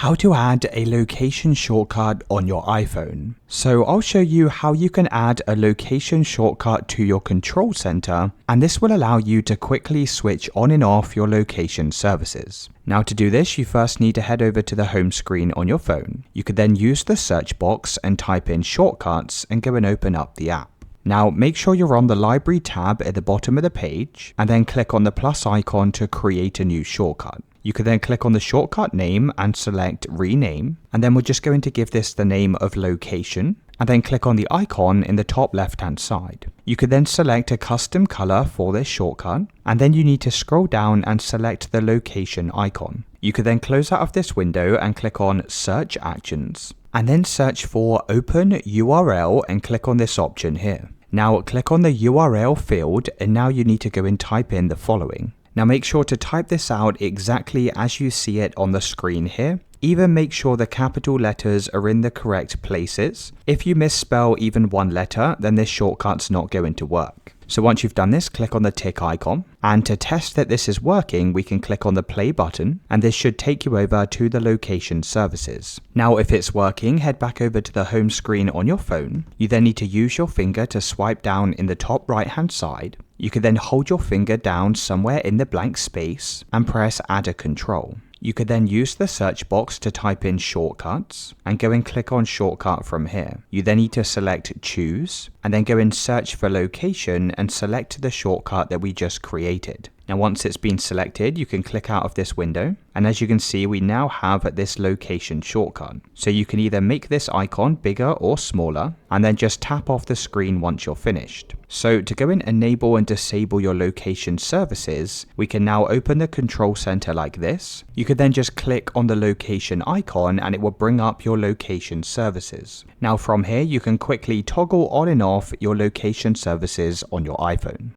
How to add a location shortcut on your iPhone. So I'll show you how you can add a location shortcut to your control center, and this will allow you to quickly switch on and off your location services. Now to do this, you first need to head over to the home screen on your phone. You could then use the search box and type in shortcuts and go and open up the app. Now make sure you're on the library tab at the bottom of the page and then click on the plus icon to create a new shortcut. You can then click on the shortcut name and select rename, and then we're just going to give this the name of location, and then click on the icon in the top left hand side. You could then select a custom color for this shortcut, and then you need to scroll down and select the location icon. You could then close out of this window and click on search actions, and then search for open URL and click on this option here. Now click on the URL field, and now you need to go and type in the following. Now make sure to type this out exactly as you see it on the screen here. Even make sure the capital letters are in the correct places. If you misspell even one letter, then this shortcut's not going to work. So once you've done this, click on the tick icon. And to test that this is working, we can click on the play button, and this should take you over to the location services. Now, if it's working, head back over to the home screen on your phone. You then need to use your finger to swipe down in the top right hand side. You can then hold your finger down somewhere in the blank space and press add a control. You could then use the search box to type in shortcuts and go and click on shortcut from here. You then need to select choose and then go and search for location and select the shortcut that we just created. Now once it's been selected, you can click out of this window, and as you can see, we now have this location shortcut. So you can either make this icon bigger or smaller and then just tap off the screen once you're finished. So to go and enable and disable your location services, we can now open the control center like this. You could then just click on the location icon and it will bring up your location services. Now from here, you can quickly toggle on and off your location services on your iPhone.